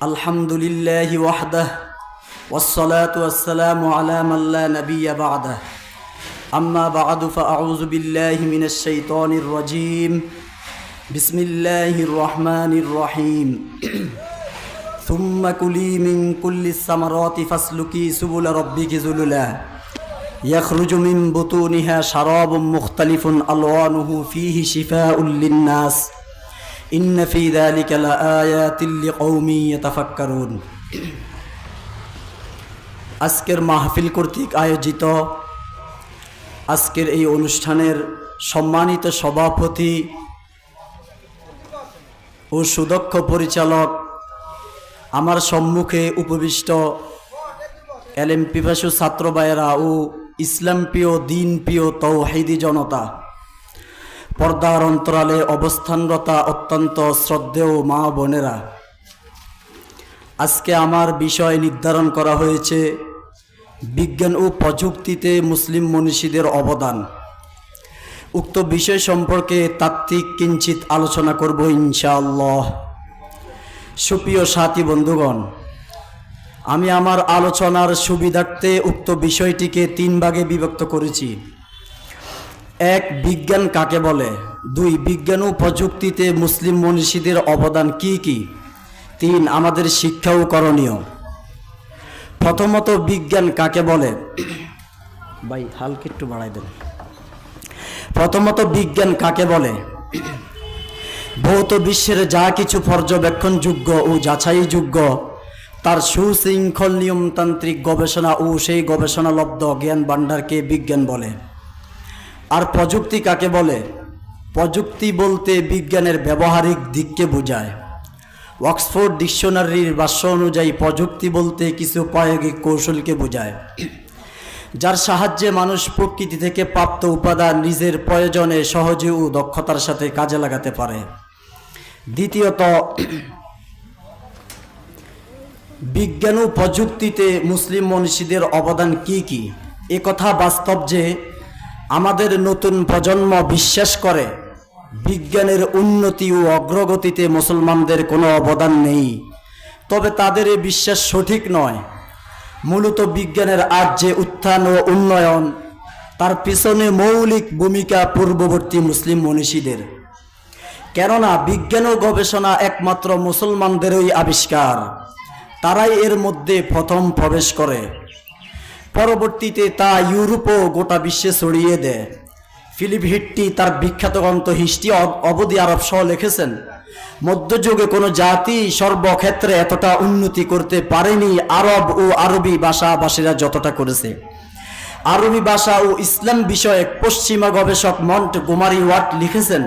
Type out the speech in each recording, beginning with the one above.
আলহামদুলিল্লাহি ওয়াহদাহ ওয়াসসালাতু ওয়াসসালামু আলা মান লা নাবিয়্যা বা'দাহ আম্মা বা'দু ফাআউযু বিল্লাহি মিনাশ শাইতানির রাজীম বিসমিল্লাহির রহমানির রহিম সুম্মা কুলি মিন কুল্লিস সামারাতি ফাসলুকি সুবুলা রাব্বিকি যুলুলা ইয়াখরুজু মিন বুতুনিহা শারাবুম মুখতালিফুন আলওয়ানুহু ফীহি শিফাউল লিন-নাস ইন্না ফী যালিকা লাআয়াতিল লিকওমি ইয়াতাফাক্কারুন। আজকের মাহফিল কর্তৃক আয়োজিত আজকের এই অনুষ্ঠানের সম্মানিত সভাপতি ও সুদক্ষ পরিচালক, আমার সম্মুখে উপবিষ্ট এলেম পিপাসু ছাত্র ভাইয়েরা ও ইসলাম প্রিয় দিন প্রিয় তৌহিদি জনতা, পর্দার অন্তরালে অবস্থানরতা অত্যন্ত শ্রদ্ধেয় মা বোনেরা, আজকে আমার বিষয় নির্ধারণ করা হয়েছে বিজ্ঞান ও প্রযুক্তিতে মুসলিম মনীষীদের অবদান। উক্ত বিষয় সম্পর্কে তাত্ত্বিক কিঞ্চিত আলোচনা করব ইনশাআল্লাহ। সুপ্রিয় সাথী বন্ধুগণ, আমি আমার আলোচনার সুবিধার্থে উক্ত বিষয়টিকে 3 ভাগে বিভক্ত করেছি। 1. বিজ্ঞান কাকে বলে। 2. বিজ্ঞান ও প্রযুক্তিতে মুসলিম মনীষীদের অবদান কি কি। 3. আমাদের শিক্ষা ও করণীয়। প্রথমত বিজ্ঞান কাকে বলে। ভাই হালকা একটু বাড়াই দেন। প্রথমত বিজ্ঞান কাকে বলে। ভৌত বিশ্বের যা কিছু পর্যবেক্ষণযোগ্য ও যাচাইযোগ্য তার সুশৃঙ্খল নিয়মতান্ত্রিক গবেষণা ও সেই গবেষণালব্ধ জ্ঞান ভাণ্ডারকে বিজ্ঞান বলে। আর প্রযুক্তি কাকে বলে। প্রযুক্তি বলতে বিজ্ঞানের ব্যবহারিক দিককে বোঝায়। অক্সফোর্ড ডিকশনারির ভাষ্য অনুযায়ী প্রযুক্তি বলতে কিছু প্রায়োগিক কৌশলকে বোঝায়, যার সাহায্যে মানুষ প্রকৃতি থেকে প্রাপ্ত উপাদান নিজের প্রয়োজনে সহজে ও দক্ষতার সাথে কাজে লাগাতে পারে। দ্বিতীয়ত, বিজ্ঞান ও প্রযুক্তিতে মুসলিম মনীষীদের অবদান কি কি। একথা বাস্তব যে আমাদের নতুন প্রজন্ম বিশ্বাস করে বিজ্ঞানের উন্নতি ও অগ্রগতিতে মুসলমানদের কোনো অবদান নেই, তবে তাদের এই বিশ্বাস সঠিক নয়। মূলত বিজ্ঞানের আজ যে উত্থান ও উন্নয়ন, তার পিছনে মৌলিক ভূমিকা পূর্ববর্তী মুসলিম মনীষীদের। কেননা বিজ্ঞান ও গবেষণা একমাত্র মুসলমানদেরই আবিষ্কার, তারাই এর মধ্যে প্রথম প্রবেশ করে। পরবর্তীতে তা ইউরোপ ও গোটা বিশ্বে ছড়িয়ে দেয়। ফিলিপ হিট্টি তার বিখ্যাত গ্রন্থ হিস্ট্রি অব দি আরব সহ লিখেছেন, মধ্যযুগে কোনো জাতি সর্বক্ষেত্রে এতটা উন্নতি করতে পারেনি আরব ও আরবি ভাষাভাষীরা যতটা করেছে। আরবি ভাষা ও ইসলাম বিষয়ক পশ্চিমা গবেষক মন্ট গোমারি ওয়াট লিখেছেন,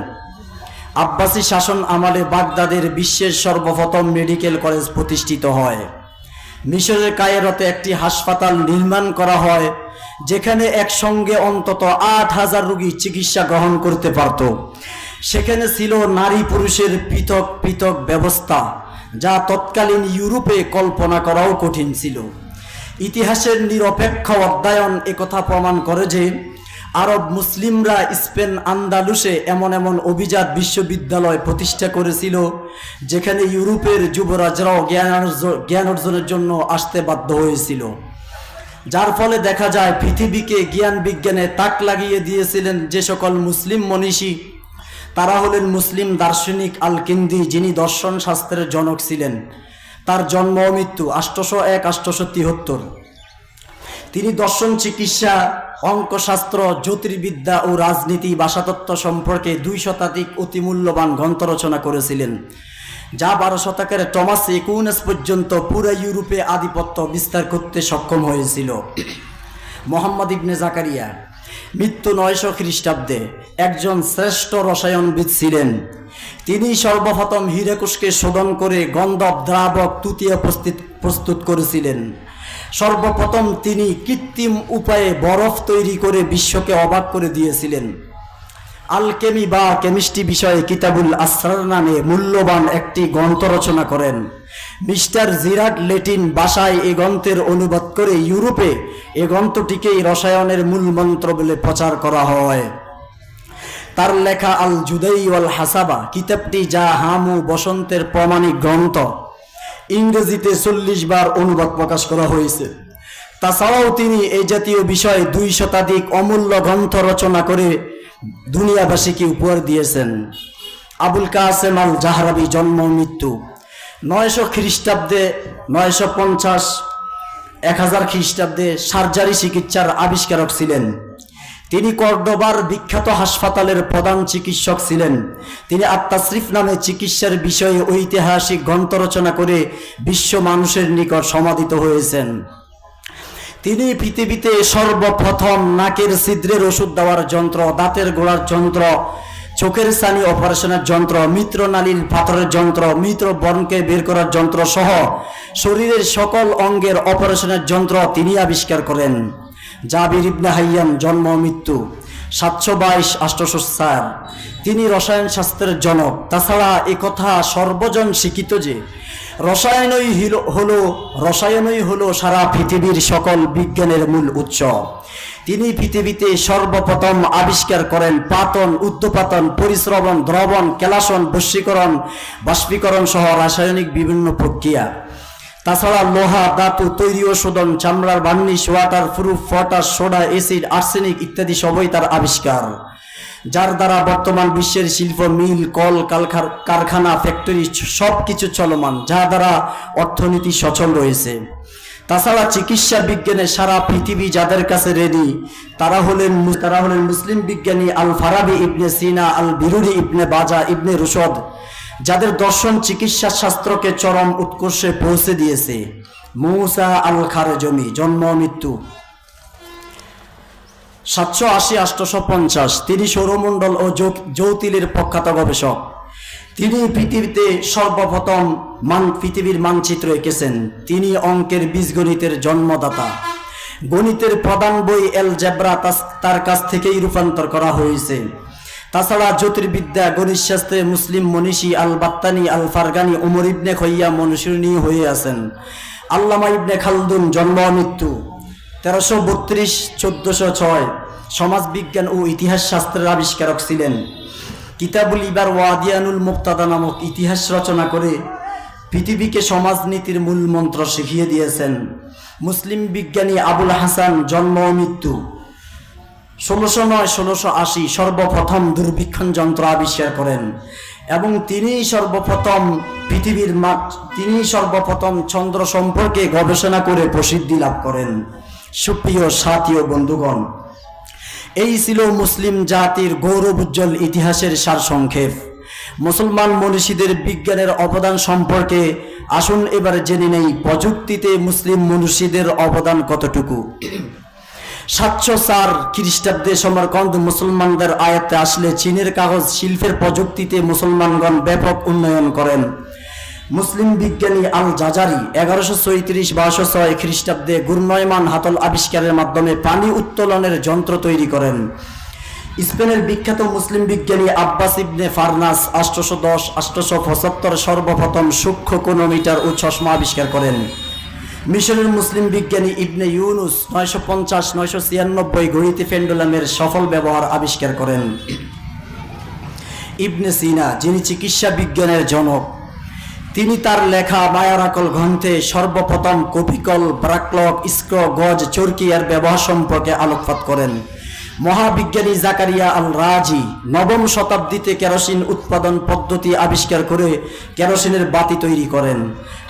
আব্বাসী শাসন আমলে বাগদাদের বিশ্বের সর্বপ্রথম মেডিকেল কলেজ প্রতিষ্ঠিত হয়। মিশরের কায়রোতে একটি হাসপাতাল নির্মাণ করা হয়, যেখানে একসঙ্গে অন্তত 8,000 রোগী চিকিৎসা গ্রহণ করতে পারত। সেখানে ছিল নারী পুরুষের পৃথক পৃথক ব্যবস্থা, যা তৎকালীন ইউরোপে কল্পনা করাও কঠিন ছিল। ইতিহাসের নিরপেক্ষ অধ্যয়ন একথা প্রমাণ করে যে আরব মুসলিমরা স্পেন আন্দালুসে এমন এমন অভিজাত বিশ্ববিদ্যালয় প্রতিষ্ঠা করেছিল, যেখানে ইউরোপের যুবরাজরাও জ্ঞান অর্জনের জন্য আসতে বাধ্য হয়েছিল। যার ফলে দেখা যায় পৃথিবীকে জ্ঞান বিজ্ঞানে তাক লাগিয়ে দিয়েছিলেন যে সকল মুসলিম মনীষী, তারা হলেন মুসলিম দার্শনিক আল কিন্দি, যিনি দর্শন শাস্ত্রের জনক ছিলেন। তার জন্ম ও মৃত্যু 801-873। তিনি দর্শন, চিকিৎসা, অঙ্কশাস্ত্র, জ্যোতির্বিদ্যা ও রাজনীতি, ভাষাতত্ত্ব সম্পর্কে 2 শতাধিক অতি মূল্যবান গ্রন্থ রচনা করেছিলেন, যা 12 শতকের টমাস একুইনাস পর্যন্ত পুরো ইউরোপে আধিপত্য বিস্তার করতে সক্ষম হয়েছিল। মোহাম্মদ ইবনে জাকারিয়া, মৃত্যু 900 খ্রিস্টাব্দে, একজন শ্রেষ্ঠ রসায়নবিদ ছিলেন। তিনি সর্বপ্রথম হীরাকুশকে শোধন করে গন্ধব দ্রাবক তুতিয়া প্রস্তুত করেছিলেন। সর্বপ্রথম তিনি কৃত্রিম উপায়ে বরফ তৈরি করে বিশ্বকে অবাক করে দিয়েছিলেন। আলকেমি বা কেমিস্ট্রি বিষয়ে কিতাবুল আসরার নামে মূল্যবান একটি গ্রন্থ রচনা করেন। মিস্টার জিরাট ল্যাটিন ভাষায় এই গ্রন্থের অনুবাদ করে ইউরোপে এই গ্রন্থটিকেই রসায়নের মূল মন্ত্র বলে প্রচার করা হয়। তার লেখা আল জুদাই ওয়াল হাসাবা কিতাবটি, যা হামু বসন্তের প্রমাণিক গ্রন্থ, ইংরেজিতে 40 বার অনুবাদ প্রকাশ করা হয়েছে। তাছাড়াও তিনি এই জাতীয় বিষয়ে 2 শতাধিক অমূল্য গ্রন্থ রচনা করে দুনিয়াবাসীকে উপহার দিয়েছেন। আবুল কাসেম আল জাহরাবি জন্ম মৃত্যু 900 খ্রিস্টাব্দে, 950, 1000 খ্রিস্টাব্দে সার্জারি চিকিৎসার আবিষ্কারক ছিলেন। তিনি কর্ডোবার বিখ্যাত হাসপাতালের প্রধান চিকিৎসক ছিলেন। তিনি আত-তাসরিফ নামে চিকিৎসার বিষয়ে ঐতিহাসিক গ্রন্থ রচনা করে বিশ্ব মানুষের নিকট সমাদিত হয়েছেন। তিনি পৃথিবীতে সর্বপ্রথম নাকের ছিদ্রের ওষুধ দেওয়ার যন্ত্র, দাঁতের গোড়ার যন্ত্র, চোখের ছানি অপারেশনের যন্ত্র, মৃত্রনালীর পাথরের যন্ত্র, মৃত্র বর্ণকে বের করার যন্ত্র সহ শরীরের সকল অঙ্গের অপারেশনের যন্ত্র তিনি আবিষ্কার করেন। জাবির ইবনে হাইয়ান জন্ম মৃত্যু 722-804। তিনি রসায়ন শাস্ত্রের জনক। তাছাড়া একথা সর্বজন স্বীকৃত যে রসায়নই হলো সারা পৃথিবীর সকল বিজ্ঞানের মূল উৎস। তিনি পৃথিবীতে সর্বপ্রথম আবিষ্কার করেন পাতন, উদ্যোপাতন, পরিশ্রবণ, দ্রবণ, কেলাসন, বশীকরণ, বাষ্পীকরণ সহ রাসায়নিক বিভিন্ন প্রক্রিয়া। তাছাড়া লোহা, ধাতু তৈরি ও শোধন, চামড়ার varnish, water proof, potash, soda, acid, arsenic ইত্যাদি সবই তার আবিষ্কার, যার দ্বারা বর্তমান বিশ্বের শিল্প, মিল, কল কারখানা, ফ্যাক্টরি সব কিছু চলমান, যা দ্বারা অর্থনীতি সচল রয়েছে। তাছাড়া চিকিৎসা বিজ্ঞানে সারা পৃথিবী যাদের কাছে ঋণী তারা হলেন মুসলিম বিজ্ঞানী আল ফারাবি ইবনে সিনা, আল বিরুনি ইবনে বাজা, ইবনে রুশদ, যাদের দর্শন চিকিৎসা শাস্ত্রকে চরম উৎকর্ষে পৌঁছে দিয়েছে। মুসা আল খারজমি জন্ম মৃত্যু 780-850। তিনি সৌরমণ্ডল ও জ্যোতির্লির প্রখ্যাত গবেষক। তিনি পৃথিবীতে সর্বপ্রথম পৃথিবীর মানচিত্র এঁকেছেন। তিনি অঙ্কের বীজগণিতের জন্মদাতা। গণিতের প্রধান বই অ্যালজেব্রা তার কাছ থেকেই রূপান্তর করা হয়েছে। তাছাড়া জ্যোতির্বিদ্যা, গণিতশাস্ত্রে মুসলিম মনীষী আল বাত্তানি, আল ফারগানি, উমর ইবনে খৈয়াম অনুসরণীয় হয়ে আছেন। আল্লামা ইবনে খালদুন জন্ম মৃত্যু 1332-1406। সমাজবিজ্ঞান ও ইতিহাস শাস্ত্রের আবিষ্কারক ছিলেন। কিতাবুল ইবার ওয়াদিয়ানুল মুক্তাদা নামক ইতিহাস রচনা করে পৃথিবীকে সমাজনীতির মূল মন্ত্র শিখিয়ে দিয়েছেন। মুসলিম বিজ্ঞানী আবুল হাসান জন্ম মৃত্যু 1609-1680 সর্বপ্রথম দূরবীক্ষণ যন্ত্র আবিষ্কার করেন এবং তিনি সর্বপ্রথম চন্দ্র সম্পর্কে গবেষণা করে প্রসিদ্ধি লাভ করেন। সুপ্রিয় সাথী ও বন্ধুগণ, এই ছিল মুসলিম জাতির গৌরবোজ্জ্বল ইতিহাসের সারসংক্ষেপ। মুসলমান মনীষীদের বিজ্ঞানের অবদান সম্পর্কে আসুন এবার জেনে নেই প্রযুক্তিতে মুসলিম মনীষীদের অবদান কতটুকু। 704 খ্রিস্টাব্দে সমরকন্দ মুসলমানদের আয়ত্তে আসলে চীনের কাগজ শিল্পের প্রযুক্তিতে মুসলমানগণ ব্যাপক উন্নয়ন করেন। মুসলিম বিজ্ঞানী আল জাজারি 1134-1206 খ্রিস্টাব্দে ঘূর্ণয়মান হাতল আবিষ্কারের মাধ্যমে পানি উত্তোলনের যন্ত্র তৈরি করেন। স্পেনের বিখ্যাত মুসলিম বিজ্ঞানী আব্বাস ইবনে ফারনাস 810-875 সর্বপ্রথম সূক্ষ্ম কোনোমিটার ও চশমা আবিষ্কার করেন। মিশরের মুসলিম বিজ্ঞানী ইবনে ইউনুস 950-996 গণিতে পেন্ডুলামের সফল ব্যবহার আবিষ্কার করেন। ইবনে সিনা, যিনি চিকিৎসা বিজ্ঞানের জনক, তিনি তার লেখা মায়ারাকল গ্রন্থে সর্বপ্রথম কপিকল, ব্রাকলক, স্ক্র, গজ, চরকি এর ব্যবহার সম্পর্কে আলোকপাত করেন। মহাবিজ্ঞানী জাকারিয়া আল রাজি 9ম শতাব্দীতে কেরোসিন উৎপাদন পদ্ধতি আবিষ্কার করে কেরোসিনের বাতি তৈরি করেন।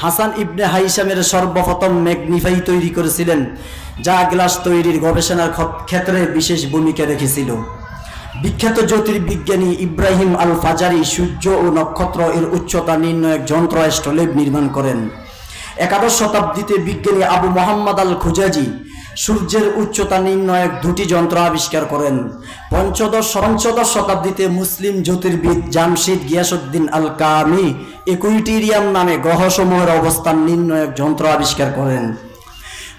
হাসান ইবনে হাইসামের সর্বপ্রথম ম্যাগনিফাই তৈরি করেছিলেন, যা গ্লাস তৈরির গবেষণার ক্ষেত্রে বিশেষ ভূমিকা রেখেছিল। বিখ্যাত জ্যোতির্বিজ্ঞানী ইব্রাহিম আল ফাজারি সূর্য ও নক্ষত্র এর উচ্চতা নির্ণয়ের যন্ত্র অ্যাস্ট্রোলেব নির্মাণ করেন। 11শ শতাব্দীতে বিজ্ঞানী আবু মোহাম্মদ আল খুজাজি সূর্যের উচ্চতা নির্ণয়ক 2টি যন্ত্র আবিষ্কার করেন। পঞ্চদশ শতাব্দীতে মুসলিম জ্যোতির্বিদ জামশিদ গিয়াসউদ্দিন আল কামি ইকুইটেরিয়াম নামে গ্রহসমূহের অবস্থান নির্ণয়ক যন্ত্র আবিষ্কার করেন।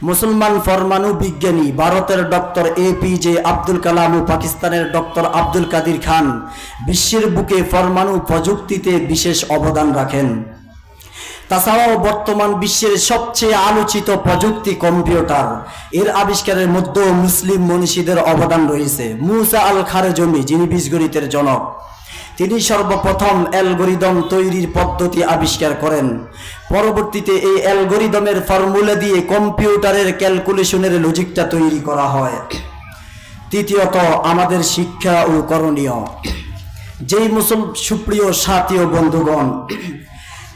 মুসলমান পরমাণু বিজ্ঞানী ভারতের ডক্টর APJ আব্দুল কালাম ও পাকিস্তানের ডক্টর আব্দুল কাদির খান বিশ্বের বুকে পরমাণু প্রযুক্তিতে বিশেষ অবদান রাখেন। তাছাড়াও বর্তমান বিশ্বের সবচেয়ে আলোচিত প্রযুক্তি কম্পিউটার, এর আবিষ্কারের মধ্যেও মুসলিম মনীষীদের অবদান রয়েছে। মুসা আল খারজমি, যিনি বীজগণিতের জনক, তিনি সর্বপ্রথম অ্যালগরিদম তৈরির পদ্ধতি আবিষ্কার করেন। পরবর্তীতে এই অ্যালগরিদমের ফর্মুলা দিয়ে কম্পিউটারের ক্যালকুলেশনের লজিকটা তৈরি করা হয়। তৃতীয়ত, আমাদের শিক্ষা ও করণীয়। সুপ্রিয় সাথী ও বন্ধুগণ,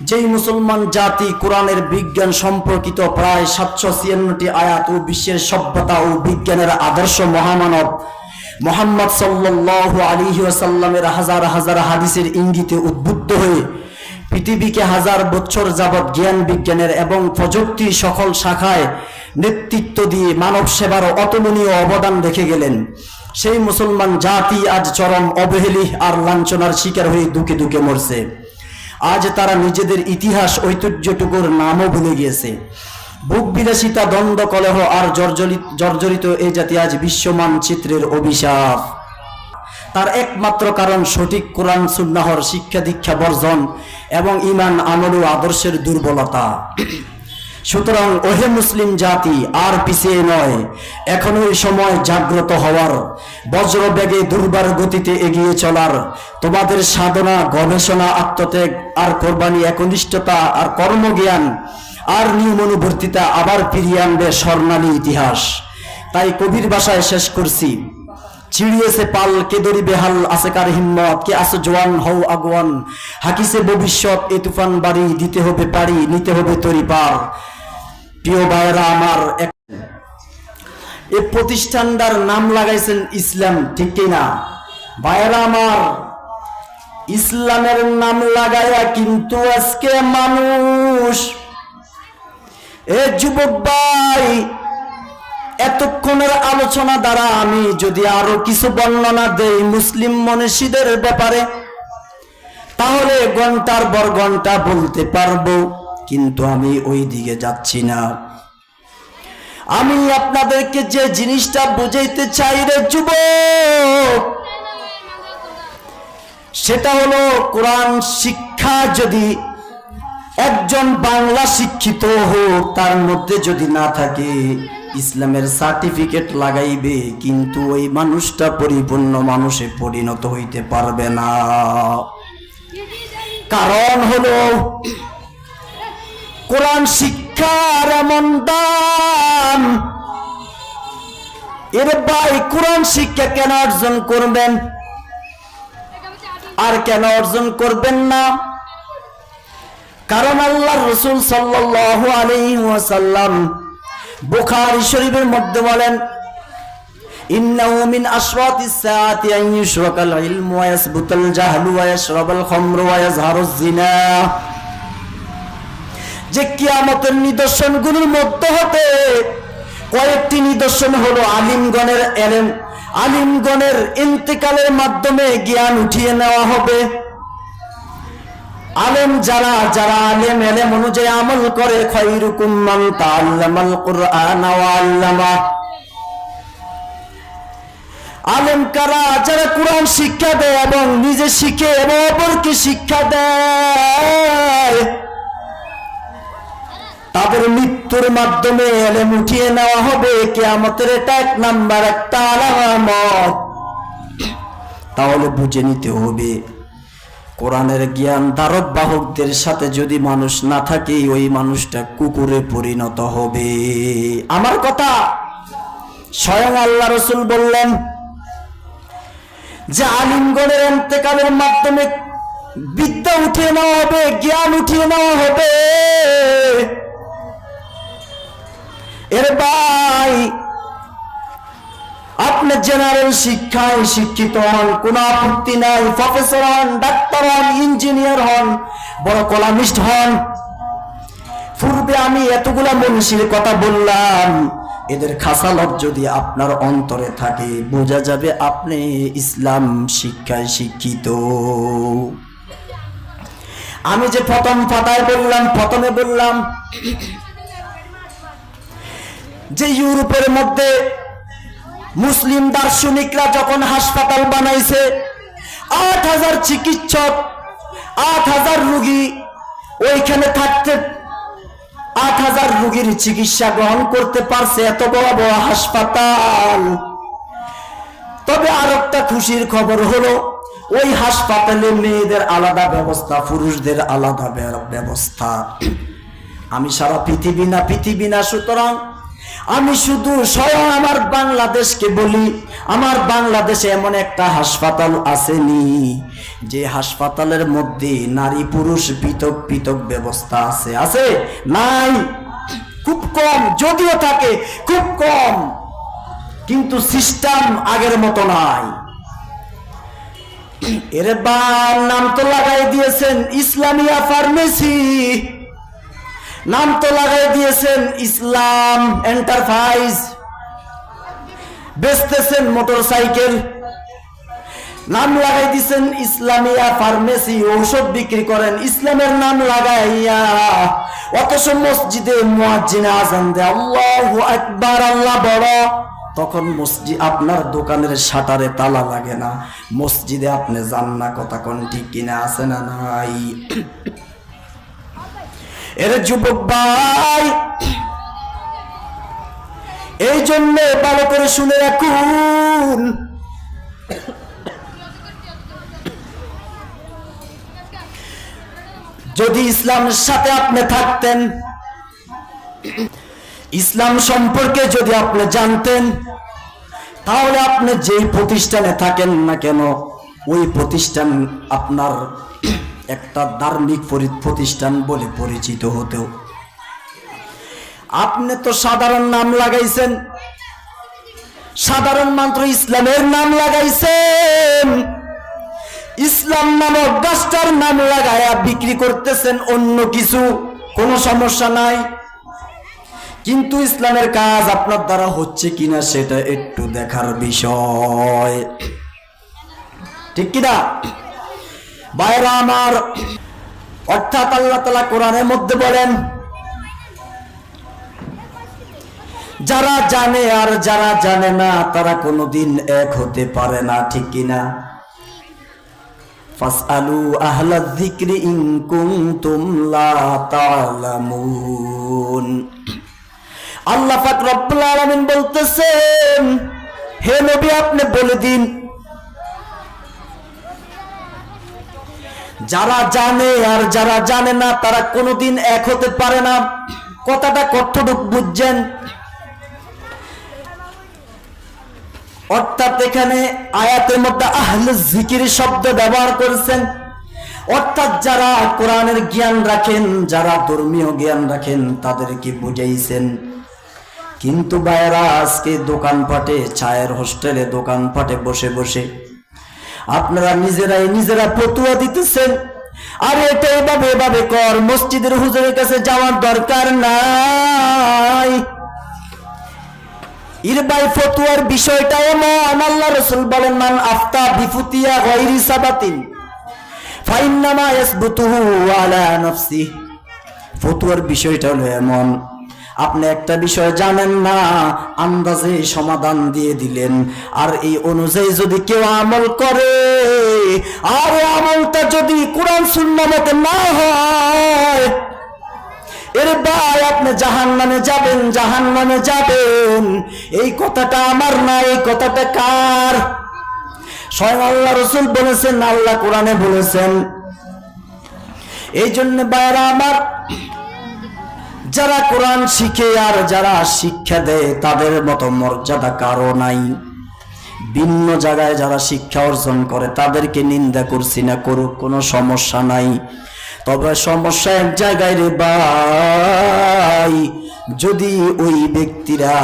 যেই মুসলমান জাতি কোরআনের বিজ্ঞান সম্পর্কিত প্রায় 756টি আয়াত ও বিশ্বের সভ্যতা ও বিজ্ঞানের আদর্শ মহামানব মুহাম্মদ সাল্লাল্লাহু আলাইহি ওয়াসাল্লামের হাজার হাজার হাদিসের ইঙ্গিতে উদ্বুদ্ধ হয়ে পৃথিবীকে হাজার বছর যাবৎ জ্ঞান বিজ্ঞানের এবং প্রযুক্তির সকল শাখায় নেতৃত্ব দিয়ে মানব সেবার অতুলনীয় অবদান রেখে গেলেন, সেই মুসলমান জাতি আজ চরম অবহেলি আর লাঞ্ছনার শিকার হয়ে দুঃখে দুঃখে মরছে। আজ তারা নিজেদের ইতিহাস ঐতিহ্যটুকুর নামও ভুলে গিয়েছে। বুক বিলাসিতা, দ্বন্দ্ব, কলহ আর জর্জরিত এই জাতি আজ বিশ্ব মানচিত্রের অভিশাপ। তার একমাত্র কারণ সঠিক কোরআন সুন্নাহর শিক্ষা দীক্ষা বর্জন এবং ঈমান আমল ও আদর্শের দুর্বলতা। সুতরাং ওহে মুসলিম জাতি, আর পিছিয়ে নয়, এখনোই সময় জাগ্রত হওয়ার, বজ্রবেগে দুর্বার গতিতে এগিয়ে চলার। তোমাদের সাধনা, গবেষণা, আত্মত্যাগ আর কোরবানি, একনিষ্ঠতা আর কর্মজ্ঞান আর নিয়মানুবর্তিতা আবার ফিরিয়ে আনবে স্বর্ণালী ইতিহাস। তাই কবির ভাষায় শেষ করছি, চিড়িয়েছে পাল কে দরিবে হাল, আছে কার হিম্মত, কে আছে জোয়ান হও আগওয়ান, হাকিছে ভবিষ্যৎ এ তুফান বাড়ি, দিতে হবে পারি, নিতে হবে তরি পার। প্রিয় ভাইরা আমার, এই প্রতিষ্ঠানটার নাম লাগাইছেন ইসলাম, ঠিক কিনা ভাইরা আমার? ইসলামের নাম লাগাইয়া কিন্তু আজকে মানুষ, এ যুবক ভাই, এতক্ষণের আলোচনা দ্বারা আমি যদি আরো কিছু বর্ণনা দেই মুসলিম মনীষীদের ব্যাপারে, তাহলে ঘন্টার পর ঘন্টা বলতে পারবো, কিন্তু আমি ওই দিকে যাচ্ছি না। আমি আপনাদেরকে যে জিনিসটা বুঝাইতে চাই রে যুবক, সেটা হলো কোরআন শিক্ষা যদি একজন বাংলা শিক্ষিত হোক তার মধ্যে যদি না থাকে, ইসলামের সার্টিফিকেট লাগাইবে কিন্তু ওই মানুষটা পরিপূর্ণ মানুষে পরিণত হইতে পারবে না। কারণ হলো কোরআন শিক্ষার এমন দাম। এর ভাই, কোরআন শিক্ষা কেন অর্জন করবেন আর কেন অর্জন করবেন না? কারণ আল্লাহর রাসূল সাল্লাল্লাহু আলাইহি ওয়াসাল্লাম বুখারী শরীফের মধ্যে বলেন, ইন্নাহু মিন আশরাতিস সাআতি আন ইউশরাকাল ইলমু ওয়া ইয়াসবুতাল জাহলু ওয়া ইয়াশরাবাল খামরু ওয়া ইয়াজহারুজ জিনা। যে কিয়ামতের নিদর্শনগুলোর মধ্যে হতে কয়েকটি নিদর্শন হলো আলিমগণের ইন্তেকালের মাধ্যমে জ্ঞান উঠিয়ে নেওয়া হবে। আলেম যারা আলেম অনুযায়ী আমল করে, খায়রুকুম মান তাআল্লামাল কুরআন ওয়া আল্লামা। আলেম কারা? যারা কোরআন শিক্ষা দেয় এবং নিজে শিখে এবং অপরকে শিক্ষা দেয়। তাদের মৃত্যুর মাধ্যমে এলেম উঠিয়ে নেওয়া হবে কিয়ামতের, এটা এক নাম্বার একটা আলামত। তাহলে বুঝে নিতে হবে, কোরআনের জ্ঞান ধারক বাহকদের সাথে যদি মানুষ না থাকে, ওই মানুষটা কুকুরে পরিণত হবে। আমার কথা স্বয়ং আল্লাহ রাসূল বললেন যে আলিমগণের ইন্তেকালের মাধ্যমে বিদ্যা উঠিয়ে নেওয়া হবে, জ্ঞান উঠিয়ে নেওয়া হবে। এর ভাই, আপনি জেনারেল শিক্ষায় শিক্ষিত হন, কোন আপত্তি নাই, প্রফেসর হন, ডাক্তার হন, ইঞ্জিনিয়ার হন, বড় কলামিস্ট হন। পূর্বে আমি এতগুলা মনীষীর কথা বললাম, এদের খাসালত যদি আপনার অন্তরে থাকে, বোঝা যাবে আপনি ইসলাম শিক্ষায় শিক্ষিত। আমি যে প্রথমে বললাম যে ইউরোপের মধ্যে মুসলিম দার্শনিকরা যখন হাসপাতাল বানাইছে, ৮,০০০ চিকিৎসক, ৮,০০০ রোগী ওইখানে থাকতে ৮,০০০ রোগীর চিকিৎসা গ্রহণ করতে পারছে, এত বড় বড় হাসপাতাল। তবে আর একটা খুশির খবর হলো, ওই হাসপাতালে মেয়েদের আলাদা ব্যবস্থা, পুরুষদের আলাদা ব্যবস্থা। আমি সারা পৃথিবী না, সুতরাং আমি শুধু স্বয়ং আমার বাংলাদেশকে বলি, আমার বাংলাদেশে এমন একটা হাসপাতাল আসেনি যে হাসপাতালের মধ্যে নারী পুরুষ পৃথক পৃথক ব্যবস্থা আছে? আছে? নাই, খুব কম, যদিও থাকে খুব কম, কিন্তু সিস্টেম আগের মতো নাই। এর নাম তো লাগাই দিয়েছেন ইসলামিয়া ফার্মেসি, নাম তো লাগাই দিয়েছেন ইসলাম এন্টারপ্রাইজ, বেচতেছেন মোটরসাইকেল, নাম লাগাই দিয়েছেন ইসলামিয়া ফার্মেসি, ঔষধ বিক্রি করেন ইসলামের নাম লাগাইয়া। অথচ মসজিদে মুয়াজ্জিনে আযান দেয় আল্লাহু আকবার, আল্লাহ বড়, তখন মসজিদ আপনার দোকানের শাটারে তালা লাগে না, মসজিদে আপনি যান না। কথা কোন ঠিক কিনা? আছে না নাই? এর যুবক ভাই, এই জন্য ভালো করে শুনে রাখুন, যদি ইসলামের সাথে আপনি থাকতেন, ইসলাম সম্পর্কে যদি আপনি জানতেন, তাহলে আপনি যেই প্রতিষ্ঠানে থাকেন না কেন ওই প্রতিষ্ঠান আপনার একটা ধার্মিক প্রতিষ্ঠান বলে পরিচিত হতো। আপনি তো সাধারণ নাম লাগাইছেন, সাধারণ মাত্র ইসলামের নাম লাগাইছেন, ইসলাম নামক গাছটার নাম লাগায়া বিক্রি করতেছেন অন্য কিছু, কোনো সমস্যা নাই। কিন্তু ইসলামের কাজ আপনার দ্বারা হচ্ছে কিনা সেটা একটু দেখার বিষয়, ঠিক কিনা ভাইরা আমার? অর্থাৎ আল্লাহ তাআলা কোরআনের মধ্যে বলেন, যারা জানে আর যারা জানে না তারা কোনোদিন এক হতে পারে না, ঠিক কিনা? ফাসআলু আহলায যিকরি ইন কুনতুম লা তা'লামুন। আল্লাহ পাক রব্বুল আলামিন বলতেছেন, হে নবী আপনি বলে দিন, যারা জানে আর যারা জানে না তারা কোনোদিন এক হতে পারে না। কথাটা কতটুকু বুঝছেন? অর্থাৎ এখানে আয়াতের মধ্যে আহলে জিকির শব্দ ব্যবহার করেছেন, অর্থাৎ যারা কোরআনের জ্ঞান রাখেন, যারা ধর্মীয় জ্ঞান রাখেন তাদেরকে বুঝাইছেন। কিন্তু ভাইরা আজকে দোকানপাটে, চায়ের হোস্টেলে দোকানপাটে বসে বসে আপনারা নিজেরা ফতোয়া দিতেছেন, আরে এটা এভাবে কর, মসজিদের হুজুরের কাছে যাওয়ার দরকার নাই। ভাই ফতোয়ার বিষয়টা এমন, আল্লাহ রাসূল বলেন, মান আফতা বিফুতিয়া গায়রি সাবাতিন ফাইন্নামা ইয়াসবুতুহু আলা নাফসি। ফতোয়ার বিষয়টা হলো এমন, আপনি একটা বিষয় জানেন না, আন্দাজে সমাধান দিয়ে দিলেন, আর এই অনুযায়ী যদি কেউ আমল করে, আর আমলটা যদি কোরআন সুন্নাহ মতে না হয়, এর ভাই আপনি জাহান্নামে যাবেন। এই কথাটা আমার না, এই কথাটা কার? স্বয়ং আল্লাহ রাসূল বলেছেন, আল্লাহ কোরআনে বলেছেন। এই জন্য ভাইরা আমার, যারা কোরআন শিখে আর যারা শিক্ষা দেয় তাদের মতো মর্যাদা কারো নাই। ভিন্ন জায়গায় যারা শিক্ষা অর্জন করে তাদেরকে নিন্দা করছি না, করুক, কোনো সমস্যা নাই। তবে সমস্যা এক জায়গায় রে ভাই, যদি ওই ব্যক্তিরা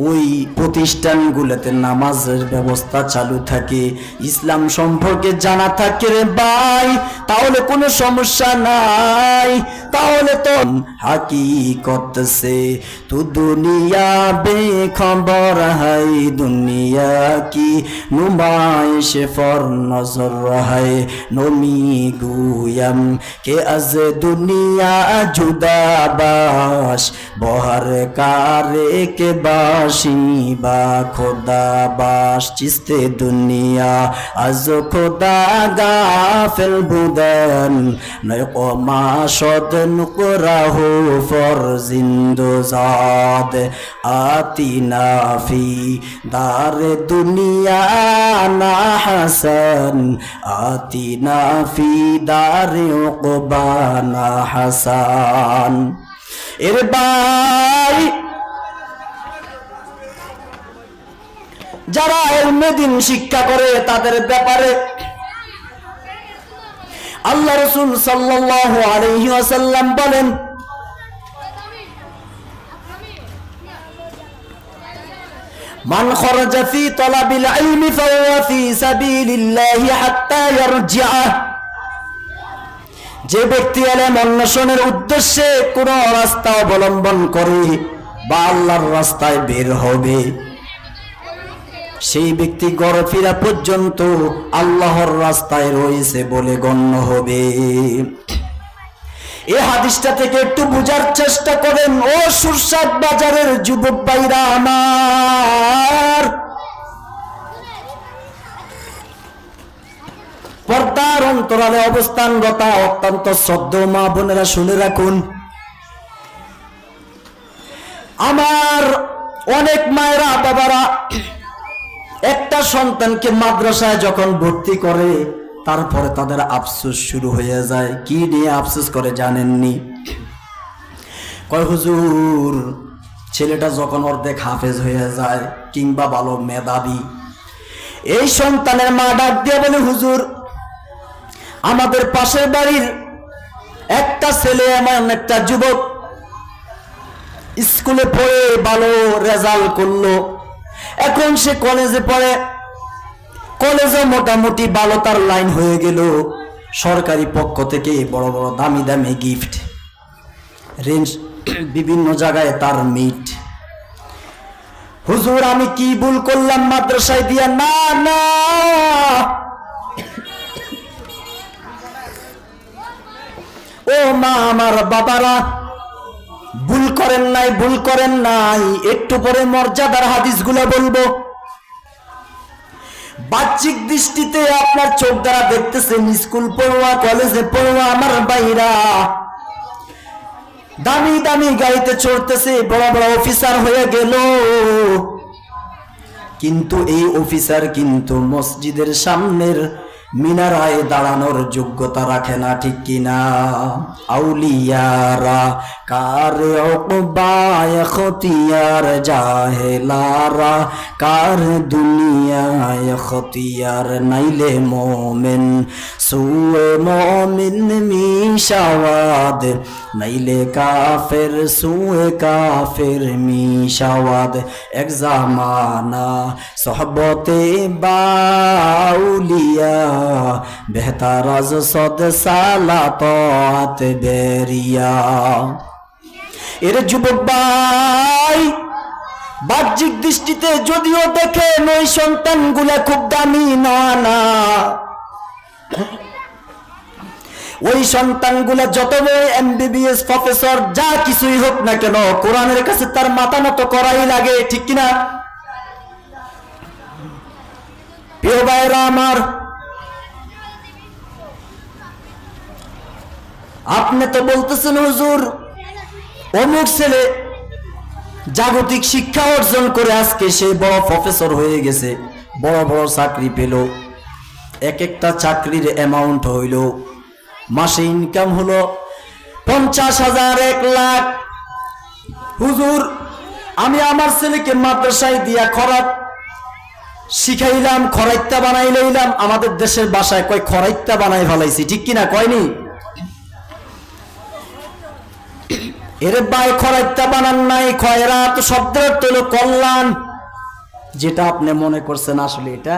ওই প্রতিষ্ঠানগুলোতে নামাজের ব্যবস্থা চালু থাকে, ইসলাম সম্পর্কে জানা থাকে রে ভাই, তাহলে কোনো সমস্যা নাই। তাহলে তো হাকিকত সে তু দুনিয়া বেখবর হাই, দুনিয়া কি নুমাইশ ফর নজর হাই, নমি গুয়াম কে আজ দুনিয়া জুদা বাস বহর কারে কে বাসি বা খোদা বাস চিস্তে দুনিয়া আজ খোদা গাফিল বুদন নয় কমা শদ নুকরাহু ফর জিন্দু জাদ আতিনা ফি দার দুনিয়া না হাসান আতিনা ফি দার উকবা না হাসান। এর ভাই যারা ইলমে দ্বীন শিক্ষা করে তাদের ব্যাপারে আল্লাহ রাসূল সাল্লাল্লাহু আলাইহি ওয়াসাল্লাম বলেন, মান খরাজা ফি তালাবিল ইলমি ফাহুয়া ফি সাবিলিল্লাহি হাত্তা ইয়ারজিআ। যে ব্যক্তি ইলম অন্বেষণের উদ্দেশ্যে কোন রাস্তা অবলম্বন করে বা আল্লাহর রাস্তায় বের হবে, সেই ব্যক্তি ঘরে ফেরা পর্যন্ত আল্লাহর রাস্তায় রয়েছে বলে গণ্য হবে। এই হাদিসটা থেকে একটু বুঝার চেষ্টা করেন ও সুরসাদ বাজারের যুবক ভাইরা আমার। পর্দার অন্তরালে অবস্থানরত অত্যন্ত শ্রদ্ধেয় মা বোনেরা শুনে রাখুন, আমার অনেক মায়েরা বাবারা একটা সন্তানকে মাদ্রাসায় যখন ভর্তি করে তারপরে তাদের আফসোস শুরু হয়ে যায়। কি নিয়ে আফসোস করে জানেননি? কয় হুজুর, ছেলেটা যখন অর্ধেক হাফেজ হয়ে যায় কিংবা ভালো মেধাবী, এই সন্তানের মা ডাক দিয়ে বলে, হুজুর আমাদের পাশের বাড়ির একটা ছেলে এমন একটা যুবক স্কুলে পড়ে ভালো রেজাল্ট করলো, এখন সে কলেজে পড়ে, কলেজে মোটামুটি ভালো তার লাইন হয়ে গেল, সরকারি পক্ষ থেকে বড় বড় দামি দামি গিফট রেঞ্জ বিভিন্ন জায়গায় তার মিট। হুজুর আমি কি ভুল করলাম মাদ্রাসায় দিয়া? না না, ও মা আমার বাবারা, ভুল করেন নাই, ভুল করেন নাই। একটু পরে মর্যাদার হাদিসগুলো বলবো। বাহ্যিক দৃষ্টিতে আপনার চোখ দ্বারা দেখতেছেন স্কুল পড়ুয়া, কলেজে পড়ুয়া আমার ভাইরা দামি দামি গাড়িতে চড়তেছে, বড় বড় অফিসার হয়ে গেল, কিন্তু এই অফিসার কিন্তু মসজিদের সামনের মিনারায় দাঁড়ানোর যোগ্যতা রাখে না, ঠিক কিনা? আউলিয়ারা কার উকবায় খতিয়ার, জাহেলারা কার দুনিয়ায় খতিয়ার, নাইলে মোমেন সুয়ে মোমিন মিশাওয়াদ, নাইলে কাফের সুয়ে কাফের মিশাওয়াদ। এক জামানা সোহবতে বাউলিয়া, বেহতার আজ সদ সালাত বেরিয়া। এর যুবক ভাই, বাহ্যিক দৃষ্টিতে যদিও দেখেন ওই সন্তানগুলা খুব দামি, না না, ওই সন্তানগুলা যত এমবিবিএস প্রফেসর যা কিছুই হোক না কেন, কোরআনের কাছে তার মাথা নত করাই লাগে, ঠিক কিনা? প্রিয় ভাইরা আমার, আপনি তো বলতেছেন হুজুর অমুক ছেলে জাগতিক শিক্ষা অর্জন করে আজকে সে বড় প্রফেসর হয়ে গেছে, বড় বড় চাকরি পেল, এক একটা চাকরির অ্যামাউন্ট হইল, মাসে ইনকাম হলো 50,000, 1 লাখ। হুজুর আমি আমার ছেলেকে মাদ্রাসায় দিয়া খরাত শিখাইলাম, খরাইত্যা বানাই লইলাম, আমাদের দেশের ভাষায় কয় খরাইত্যা বানাই ফেলাইছি, ঠিক কিনা? কয়নি? এর ভাই খরাইত্যা বানান নাই, খয়রাত শব্দের তৈল কল্যাণ, যেটা আপনি মনে করছেন আসলে এটা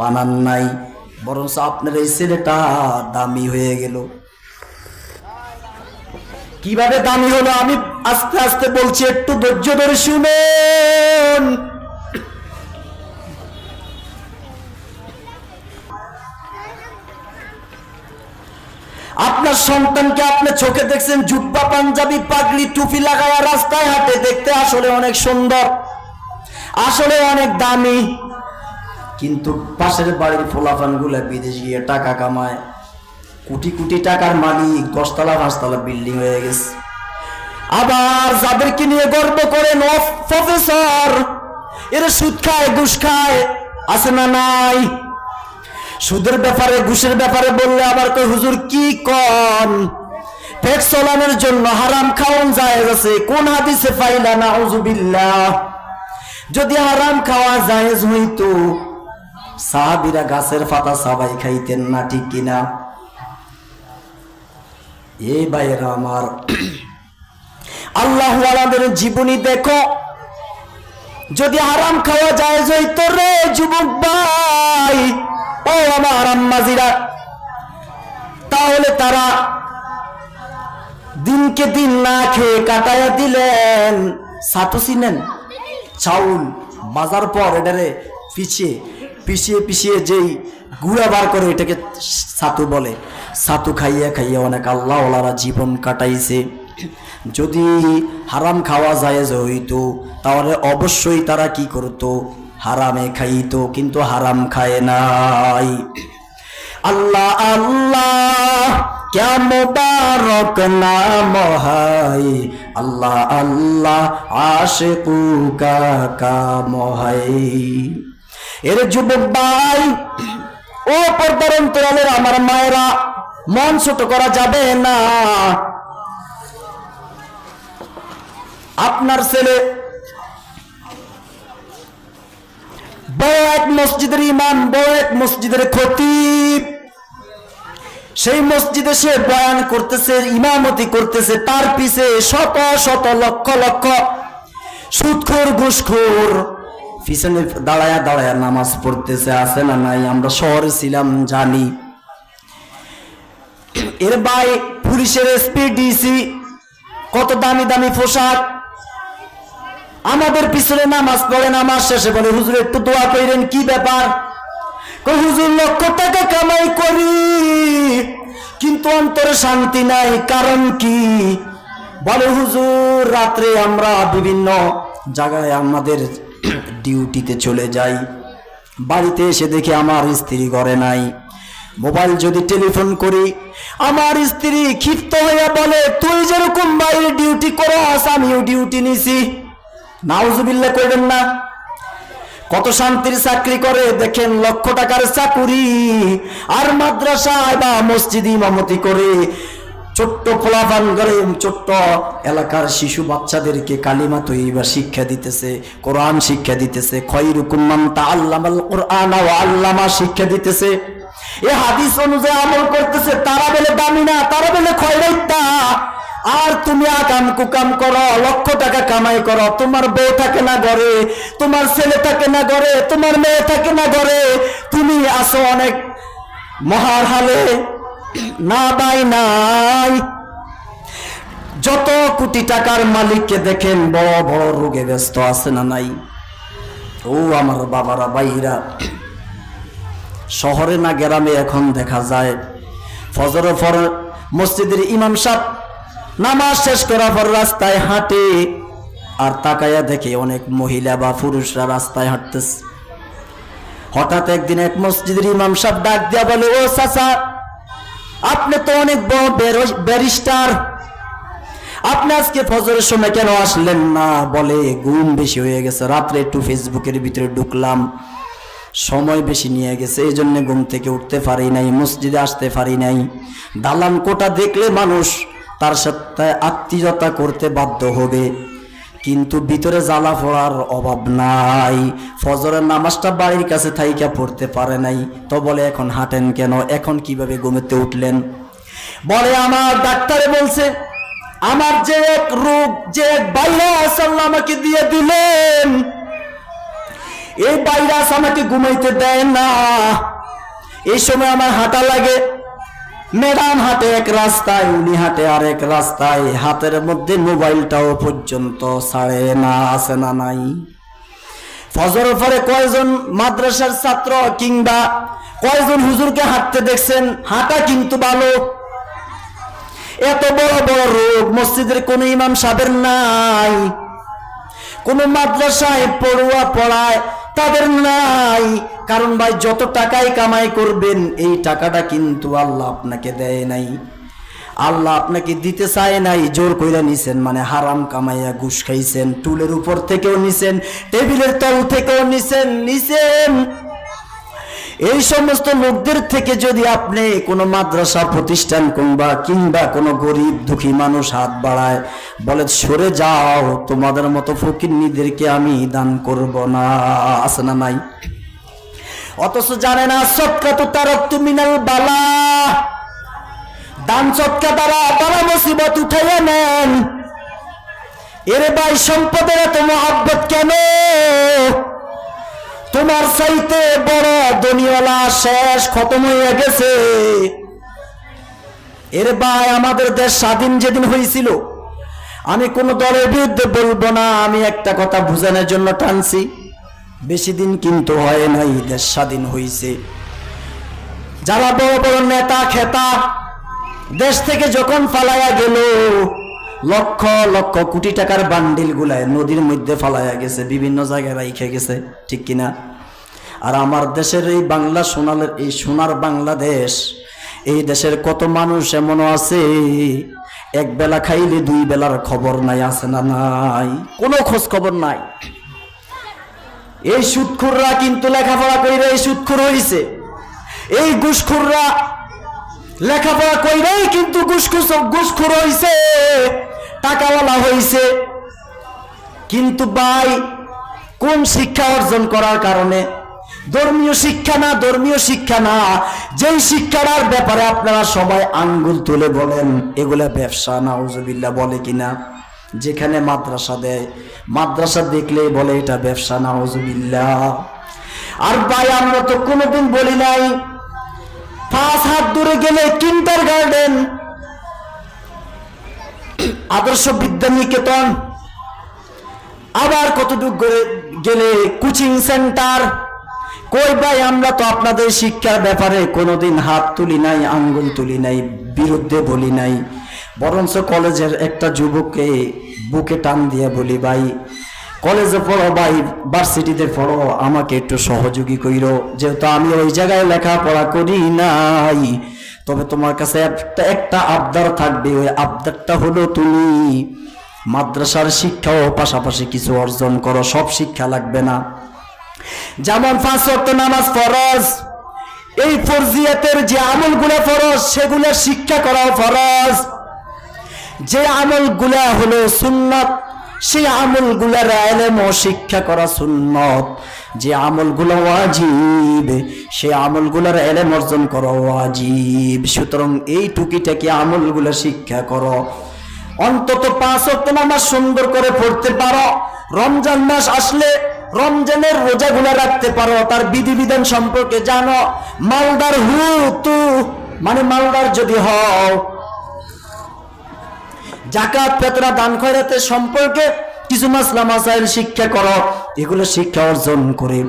বানান নাই, বরং আপনার এই ছেলেটা দামি হয়ে গেল। কিভাবে দামি হলো আমি আস্তে আস্তে বলছি, একটু ধৈর্য ধরে শুনুন। আপনার সন্তানকে আপনি চোখে দেখছেন জুব্বা পাঞ্জাবি পাগড়ি টুপি লাগায়া রাস্তায় হাঁটে, দেখতে আসলে অনেক সুন্দর, আসলে অনেক দামি, কিন্তু পাশের বাড়ির ফোলাফান গুলা বিদেশ গিয়ে টাকা কামায়, কোটি কোটি টাকার মালিক, 10 তলা 5 তলা বিল্ডিং হয়ে গেছে। আবার যাদেরকে নিয়ে গর্ব করেন প্রফেসর, এরা সুদ খায় ঘুষ খায়, আছে না নাই? সুদের ব্যাপারে ঘুষের ব্যাপারে বললে আবার কই হুজুর কি কন, পেট চলানোর জন্য হারাম খাওয়ান জায়েজ আছে, কোন হাদিসে পাইলা? নাউযুবিল্লাহ। যদি হারাম খাওয়া জায়েজ হইতো সাহাবীরা গাছের পাতা সবাই খাইতেন না, ঠিক কিনা? এই ভাইয়েরা আমার, আল্লাহ ওয়ালাদের জীবনী দেখো, যদি হারাম খাওয়া জায়েজ হইতো রে যুবক ভাই, ও আমার আম্মাজিরা, তাহলে তারা দিনকে দিন না খেয়ে কাটাইয়া দিলেন। ছাতু চিনেন? চাউল বাজার পর এটারে পিছিয়ে পিছিয়ে পিছিয়ে যেই গুঁড়া বার করে এটাকে ছাতু বলে। ছাতু খাইয়া খাইয়া অনেক আল্লাহ ওয়ালারা জীবন কাটাইছে। যদি হারাম খাওয়া জায়েজ হইতো তাহলে অবশ্যই তারা কি করতো? হারামে খাইতো, কিন্তু হারাম খায় নাই। আল্লাহ আল্লাহ क्या मुबारक नाम है, अल्लाह अल्लाह आशिकू का काम है। এর যুবক ভাই ও পর্দার অন্তরালের আমার মায়েরা, মন ছোট করা যাবে না। আপনার ছেলে বড় এক মসজিদের ইমাম, বড় এক মসজিদের খতিব, সেই মসজিদে সে বয়ান করতেছে, ইমামতি করতেছে, তার পিছে শত শত লক্ষ লক্ষ সুদখোর ঘুষখোর পিছনে দাঁড়ায়া দাঁড়ায়া নামাজ পড়তেছে, আছে না নাই? আমরা শহরে ছিলাম জানি। এর ভাই পুলিশের এসপি ডিসি, কত দামি দামি পোশাক, আমাদের পিছনে নামাজ পড়ে, নামাজ শেষে বলে হুজুর একটু দোয়া করেন। কি ব্যাপার? হুজুর লক্ষ টাকা কামাই করি কিন্তু অন্তরে শান্তি নাই, কারণ কি? বলে হুজুর রাত্রে আমরা বিভিন্ন জায়গায় আমাদের ডিউটিতে চলে যাই, বাড়িতে এসে দেখি আমার স্ত্রী ঘরে নাই। মোবাইল যদি টেলিফোন করি, আমার স্ত্রী ক্ষিপ্ত হইয়া বলে তুই যেরকম বাইরে ডিউটি করস আমিও ডিউটি নিছি। নাউজুবিল্লাহ করবেন না? কত শান্তির চাকরি করে দেখেন, লক্ষ টাকার চাকুরি, আর মাদ্রাসায় বা মসজিদে ইমামতি করে, ছোট্ট ফলাফান করে ছোট্ট এলাকার শিশু বাচ্চাদেরকে কালিমা তৈবা শিক্ষা দিতেছে, কোরআন শিক্ষা দিতেছে, খয়রুকুম মান তাআল্লামাল কুরআন ওয়া আল্লামা শিক্ষা দিতেছে, এই হাদিস অনুযায়ী আমল করতেছে। তারা বলে দামি না, তারা বলে খয়রাইতা। আর তুমি আকাম কুকাম করো, লক্ষ টাকা কামাই করো, তোমার বউ থাকে না ঘরে, তোমার ছেলে থাকে না ঘরে, তোমার মেয়ে থাকে না ঘরে, তুমি আসো অনেক মহার হালে, না ভাই নাই। যত কোটি টাকার মালিককে দেখেন বড় বড় রোগে ব্যস্ত, আছে না নাই? ও আমার বাবারা ভাইরা, শহরে না গ্রামে এখন দেখা যায় ফজরের পর মসজিদের ইমাম সাহেব নামাজ শেষ করার পর রাস্তায় হাঁটে, আর তাকায়া দেখে অনেক মহিলা বা পুরুষরা রাস্তায় হাঁটতেছে। হঠাৎ একদিন এক মসজিদের ইমাম সাহেব ডাক দিয়া বলে, ও চাচা আপনি তো অনেক বড় ব্যারিস্টার, আপনি আজকে ফজরের সময় কেন আসলেন না? বলে ঘুম বেশি হয়ে গেছে, রাত্রে একটু ফেসবুকের ভিতরে ঢুকলাম, সময় বেশি নিয়ে গেছে, এই জন্য ঘুম থেকে উঠতে পারি নাই, মসজিদে আসতে পারি নাই। দালান কোটা দেখলে মানুষ তার সাথে আত্মীয়তা করতে বাধ্য হবে, কিন্তু ভিতরে জ্বালা পড়ার অভাব নাই। ফজরের নামাজটা বাড়ির কাছে থাইকা পড়তে পারে নাই, তো বলে এখন হাঁটেন কেন? এখন কিভাবে ঘুমেতে উঠলেন? বলে আমার ডাক্তারে বলছে আমার যে এক রোগ, যে এক ভাইরাস আল্লাহ আমাকে দিয়ে দিলেন, এই ভাইরাস আমাকে ঘুমাইতে দেয় না, এই সময় আমার হাঁটা লাগে। ম্যাডাম হাঁটে এক রাস্তায়, উনি হাঁটে আরেক রাস্তায়, হাতের মধ্যে মোবাইলটাও পর্যন্ত ছাড়ে না, আছে না নাই? ফজরের পরে কয়জন মাদ্রাসার ছাত্র কিংবা কয়জন হুজুরকে হাঁটতে দেখছেন? হাঁটা কিন্তু ভালো, এত বড় বড় রোগ মসজিদের কোন ইমাম সাহেবের নাই, কোন মাদ্রাসায় পড়ুয়া পড়ায় তাদের নাই। কারণ ভাই যত টাকাই কামাই করবেন এই টাকাটা কিন্তু আল্লাহ আপনাকে দেয় নাই, আল্লাহ আপনাকে দিতে চায় নাই, জোর কইরা নিছেন। মানে হারাম কামাইয়া ঘুষ খাইছেন, টুলের উপর থেকেও নিছেন, টেবিলের তল থেকেও নিছেন। এই সমস্ত লোকদের থেকে যদি আপনি কোনো মাদ্রাসা প্রতিষ্ঠান কিংবা কোনো গরিব দুঃখী মানুষ হাত বাড়ায়, বলে সরে যাও, তোমাদের মতো ফকিন্নিদেরকে আমি দান করব না, আছে না নাই? অথচ জানে না সদকা তো তারাক্তু মিনাল বালা, দান সদকা দ্বারা বালা মুসিবত উঠাইয়া নেন। এরে ভাই সম্পদের এত মহব্বত কেন? তোমার চাইতে বড় দুনিয়াওয়ালা শেষ খতম হয়ে গেছে। এর ভাই আমাদের দেশ স্বাধীন যেদিন হয়েছিল, আমি কোন দলের বিরুদ্ধে বলবো না, আমি একটা কথা বুঝানোর জন্য টানছি। বেশি দিন কিন্তু হয় নাই দেশ স্বাধীন হয়েছে। যারা বড় বড় নেতা খেতা দেশ থেকে যখন ফালাইয়া গেল, লক্ষ লক্ষ কোটি টাকার বান্ডিল গুলায় নদীর মধ্যে ফালাইয়া গেছে, বিভিন্ন জায়গায় রাইখে গেছে, ঠিক কিনা? আর আমার দেশের এই বাংলা সোনালের এই সোনার বাংলাদেশ, এই দেশের কত মানুষ এমনও আছে এক বেলা খাইলে দুই বেলার খবর নাই, আছে না নাই? কোনো খোঁজ খবর নাই। এই সুদখোররা কিন্তু লেখাপড়া কইরা এই সুদখোর হইছে, এই ঘুষখোররা লেখাপড়া কইরাই কিন্তু ঘুষখোর হইছে, টাকাওয়ালা হইছে। কিন্তু ভাই কোন শিক্ষা অর্জন করার কারণে? ধর্মীয় শিক্ষা না, যেই শিক্ষার ব্যাপারে আপনারা সবাই আঙ্গুল তুলে বলেন এগুলা ব্যবসা, নাউজুবিল্লাহ বলে কিনা? যেখানে মাদ্রাসা দেয়, মাদ্রাসা দেখলে বলে এটা ব্যবসা, নাউজুবিল্লাহ। আর ভাই আমরা তো কোনোদিন বলি নাই 5 হাত দূরে গেলে কিন্ডারগার্টেন, আদর্শ বিদ্যানিকেতন, আবার কতটুকু গেলে কোচিং সেন্টার। কই ভাই আমরা তো আপনাদের শিক্ষার ব্যাপারে কোনোদিন হাত তুলি নাই, আঙ্গুল তুলি নাই, বিরুদ্ধে বলি নাই। বরঞ্চ কলেজের একটা যুবককে বুকে টান দিয়ে বলি, ভাই কলেজে পড়ো, ভাই ভার্সিটিতে পড়ো, আমাকে একটু সহযোগী কইরো, যেহেতু আমি ওই জায়গায় লেখাপড়া করি নাই। তবে তোমার কাছে একটা আবদার থাকবে, ওই আবদারটা হলো তুমি মাদ্রাসার শিক্ষাও পাশাপাশি কিছু অর্জন করো। সব শিক্ষা লাগবে না, যেমন 5 ওয়াক্ত নামাজ ফরজ, এই ফরজিয়াতের যে আমলগুলো ফরজ সেগুলো শিক্ষা করাও ফরজ। যে আমলগুলা হলো সুন্নাত সেই আমলগুলার ইলম ও শিক্ষা করা সুন্নাত। যে আমলগুলো ওয়াজিব সেই আমলগুলার ইলম অর্জন করা ওয়াজিব। সুতরাং এই টুকিটাকি আমলগুলো শিক্ষা করো। অন্তত 5 ওয়াক্ত নামাজ সুন্দর করে পড়তে পারো। রমজান মাস আসলে রমজানের রোজাগুলো রাখতে পারো, তার বিধিবিধান সম্পর্কে জানো। মালদার হুতু মানে মালদার যদি হও, যাকাত ফিতরা দান খয়রাতের সম্পর্কে কিছু মাসলা মাসাইল শিক্ষা করো। এগুলো শিক্ষা অর্জন করে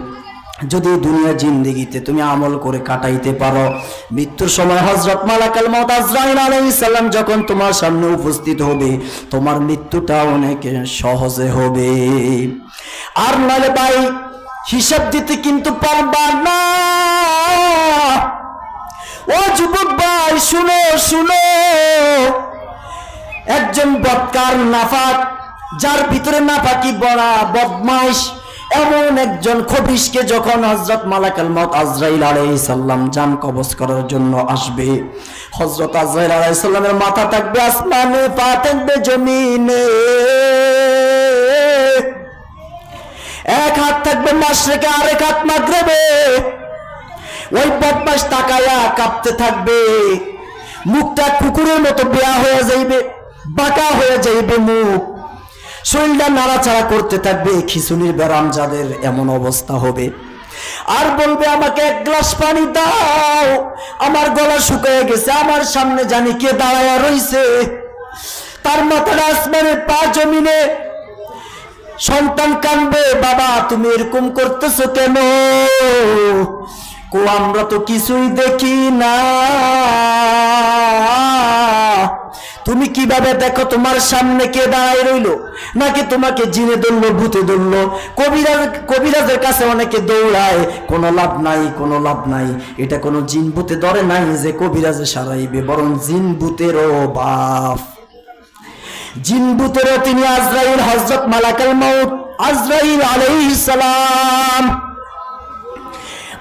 যদি দুনিয়া জিন্দেগিতে তুমি আমল করে কাটাইতে পারো, মৃত্যুর সময় হযরত মালাকুল মউত আজরাইল আলাইহিস সালাম যখন তোমার সামনে উপস্থিত হবে, তোমার মৃত্যুটা অনেক সহজে হবে। আর নালে ভাই হিসাব দিতে কিন্তু পারবা না। ও যুবক ভাই শুনো শুনো, একজন বদকার নাফাক, যার ভিতরে নাফাকি বড়া বদমাইশ, এমন একজন খবিশকে যখন হযরত মালাকুল মউত আজরাইল আলাইহিস সালাম জান কবজ করার জন্য আসবে, হযরত আজরাইল আলাইহিস সালামের মাথা থাকবে আসমানে, পা থাকবে জমিনে, এক হাত থাকবে মাশরিকে, আরেক হাত মাগরিবে। ওই বদমাইশ তাকায়া কাঁপতে থাকবে, মুখটা কুকুরের মতো বেয়া হয়ে যাইবে, বাঁকা হয়ে যাইবে মুখ, শরীরটা নাড়াচাড়া করতে থাকবে। খিচুনির ব্যারাম যাদের এমন অবস্থা হবে, আর বলবে আমাকে 1 গ্লাস পানি দাও, আমার গলা শুকিয়ে গেছে, আমার সামনে জানি কে দাঁড়ায়া রইছে। তার মাথাটা আসমানে, পা জমিনে। সন্তান কাঁদবে, বাবা তুমি এরকম করতেছো কেন? আমরা তো কিছুই দেখি না, তুমি কিভাবে দেখো তোমার সামনে কে দাঁড়ায় রইলো, নাকি তোমাকে জিনে ধরলো, ভূতে ধরলো? কবিরাজের কাছে অনেকে দৌড়ায়, কোনো লাভ নাই, কোনো লাভ নাই। এটা কোনো জিন ভূতে ধরে নাই যে কবিরাজে সারাইবে, বরং জিন ভূতেরও বাপ, জিন ভূতেরও তিনি আজরাইল, হযরত মালাকুল মউত আজরাইল আলাইহিস সালাম।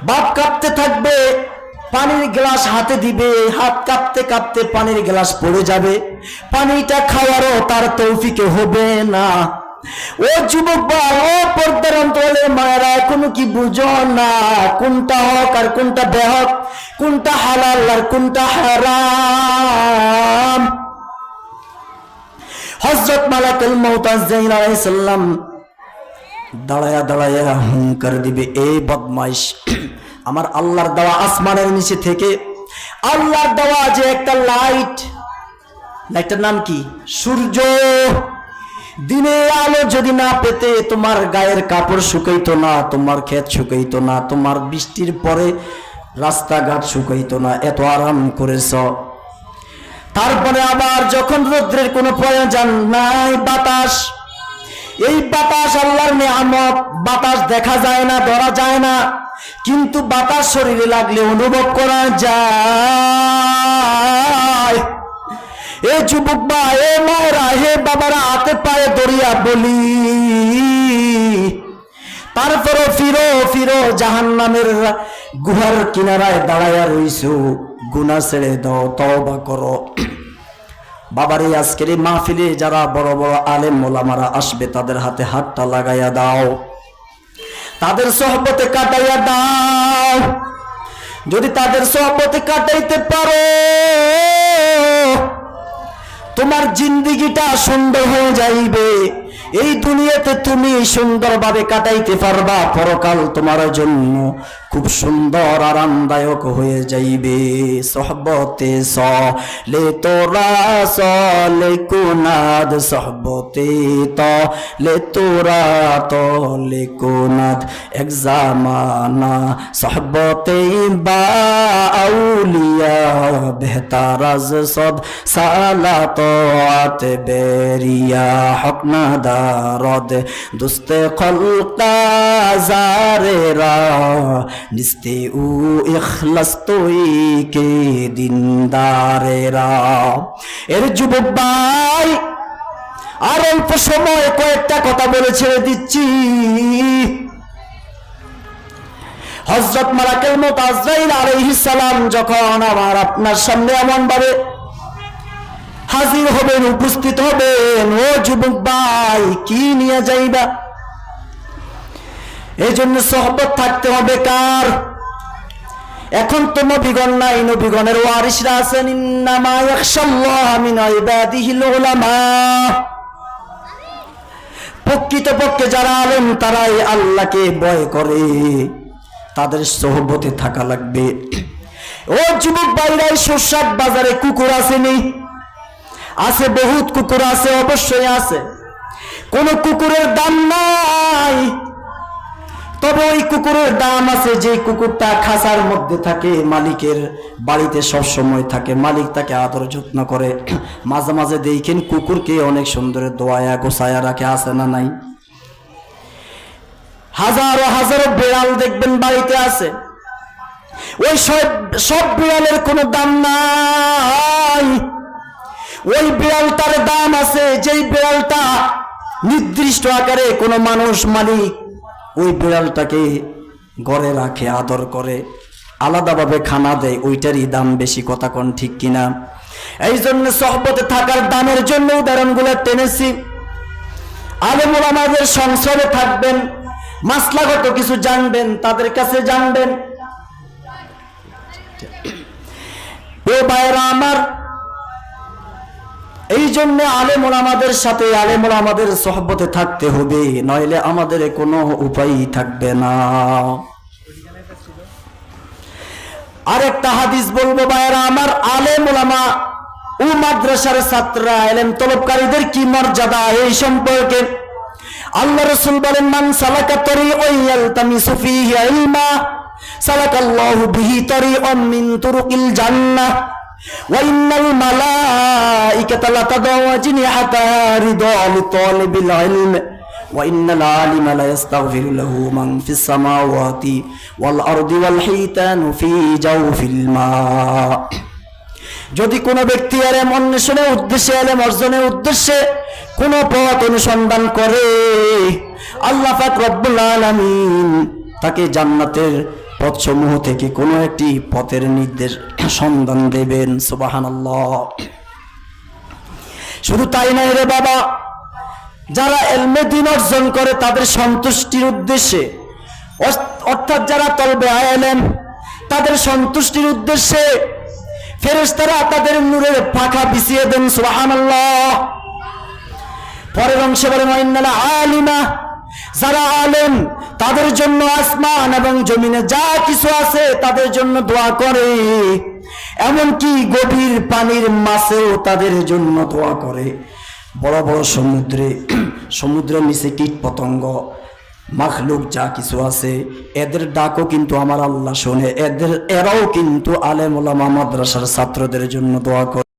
বাপ কাঁপতে থাকবে, পানির গ্লাস হাতে দিবে, হাত কাঁপতে কাঁপতে পানির গ্লাস পড়ে যাবে, পানিটা খাওয়ারও তার তৌফিকে হবে না। ও যুবক ভাই, ও পর্দার অন্তরালের মায়েরা, এখনো কি বুঝো না কোনটা হক আর কোনটা বেহক, কোনটা হালাল আর কোনটা হারাম? হযরত মালাকুল মউত আজরাইল আলাইহিস সালাম দাঁড়ায়া দাঁড়ায়া হুঙ্কার দিবে, এই বদমাইশ, আমার আল্লাহর দেওয়া আসমানের নিচে থেকে আল্লাহর দেওয়া যে একটা লাইট, লাইটটার নাম কি? সূর্য। দিনের আলো যদি না পেতে তোমার গায়ের কাপড় শুকাইতো না, তোমার ক্ষেত শুকাইতো না, তোমার বৃষ্টির পরে রাস্তাঘাট শুকাইতো না, এত আরাম করেছ। তারপরে আবার যখন রৌদ্রের কোনো প্রয়োজন নাই, বাতাস, এই বাতাস আল্লাহর নিয়ামত, বাতাস দেখা যায় না, ধরা যায় না, কিন্তু বাতাস শরীরে লাগলে অনুভব করা যায়। এ যুবক বা এ মায়েরা, হে বাবারা, হাতে পায়ে দরিয়া বলি, তারপরে ফিরো ফিরো জাহান্নামের গুহার কিনারায় দাঁড়ায়া রইছো, গুনাহ ছেড়ে দাও, তওবা করো। বাবারে, আজকের এই মাহফিলে যারা বড় বড় আলেম ওলামারা আসবে, তাদের হাতে হাতটা লাগাইয়া দাও, তাদের সোহবতে কাটাইয়া দাও। যদি তাদের সোহবতে কাটাইতে পারো, তোমার জিন্দেগিটা সুন্দর হয়ে যাইবে। এই দুনিয়াতে তুমি সুন্দরভাবে কাটাইতে পারবা, পরকাল তোমার জন্য খুব সুন্দর আরামদায়ক হয়ে যাইবে। সোহবতে সলে তোরা সলে কুনাদ, সোহবতে তলে তোরা তলে কুনাদ, এক জামানা সোহবতে বা আউলিয়া, বেহতার আজ সদ সালাত বেরিয়া, হক না দারদ দুস্তে খলকা জারেরা, নিস্তে উ ইখলাস তোই কে দিনদারেরা। এর যুবক ভাই, আর অল্প সময় কয়েকটা কথা বলে ছেড়ে দিচ্ছি। হযরত মালাকুল মউত আজরাইল আলাইহিস সালাম যখন আমার আপনার সামনে এমন ভাবে হাজির হবেন, উপস্থিত হবেন, ও যুবক ভাই, কি নিয়ে যাইবা? এই জন্য সোহবত থাকতে হবে কার? এখন তো নবীগণ নাই, নবীগণের ওয়ারিসরা আছেন। ইন্নামা ইয়াখশাল্লাহ মিন ইবাদিহিল উলামা, প্রকৃতপক্ষে যারা আলেম তারাই আল্লাহকে ভয় করে, তাদের সোহবতে থাকা লাগবে। ও যুবক ভাইরা, সরষাট বাজারে কুকুর আসেনি? আছে, বহুত কুকুর আছে, অবশ্যই আছে। কোন কুকুরের দাম নাই, তবে ওই কুকুরের দাম আছে যে কুকুরটা খাঁচার মধ্যে থাকে, মালিকের বাড়িতে সব সময় থাকে, মালিক তাকে আদর যত্ন করে। মাঝে মাঝে দেখেন কুকুরকে অনেক সুন্দর দোয়ায়া গোছায়া রাখে, আছে না নাই? হাজারো হাজারো বিড়াল দেখবেন বাড়িতে আছে, ওই সব বিড়ালের কোনো দাম নাই। ওই বিড়ালটার দাম আছে যেই বিড়ালটা নির্দিষ্ট আকারে কোনো মানুষ মালিক ওই বিড়ালটাকে ঘরে রাখে, আদর করে, আলাদাভাবে খানা দেয়, ওইটারই দাম বেশি। কথা কোন ঠিক কিনা? এই জন্য সোহবতে থাকার দামের জন্য উদাহরণগুলো টেনেছি। আলেম ওলামাদের সংসদে থাকবেন, মাসলাগত কিছু জানবেন, তাদের কাছে জানবেন। ও ভাইরা আমার, এই জন্য আলেম ওলামাদের সাথে, আলেম ওলামাদের সোহবতে থাকতে হবে, নইলে আমাদের কোনো উপায় থাকবে না। আরেকটা হাদিস বলবো ভাইরা আমার, আলেম ওলামা ও মাদ্রাসার ছাত্ররা, ইলম তলবকারীদের কি মর্যাদা, এই সম্পর্কে আল্লাহ রাসূল বলেন, মান সালাকা তরিকান ইয়ালতামিসু ফীহি ইলমা সালাকাল্লাহু বিহি তরিকান মিন তুরুকিল জান্নাহ। ওয়া ইন্নাল মালাইকাতা লাতাদাউ আজনিহাতাহা রিদা লিতালিবিল ইলম ওয়া ইন্নাল আলিমা লা ইস্তাগফিরু লাহু মান ফিস সামাওয়াতি ওয়াল আরদি ওয়াল হিতানু ফি জাওফিল মা। যদি কোনো ব্যক্তি এলেম অন্বেষণের উদ্দেশ্যে, এলেম অর্জনের উদ্দেশ্যে কোনো পথ অনুসন্ধান করে, আল্লাহ পাক রব্বুল আলামিন তাকে জান্নাতের পথসমূহ থেকে কোনো একটি পথের নির্দেশ সন্ধান দেবেন। সুবহানাল্লাহ। শুধু তাই নয় রে বাবা, যারা ইলমে দ্বীন অর্জন করে তাদের সন্তুষ্টির উদ্দেশ্যে, অর্থাৎ যারা তলবে ইলম, তাদের সন্তুষ্টির উদ্দেশ্যে ফেরেশতারা তাদের নূরের পাখা বিছিয়ে দেন। সুবহানাল্লাহ। পরের অংশে বলেন ওয়া ইন্নাল আলিমা, যারা আলেম তাদের জন্য আসমান এবং জমিনে যা কিছু আছে তাদের জন্য দোয়া করে, এমনকি গভীর পানির মাছেও তাদের জন্য দোয়া করে। বড় বড় সমুদ্রের নিচে কীট পতঙ্গ মাখলুক যা কিছু আছে এদের ডাকও কিন্তু আমার আল্লাহ শোনে, এরাও কিন্তু আলেম ওলামা মাদ্রাসার ছাত্রদের জন্য দোয়া করে।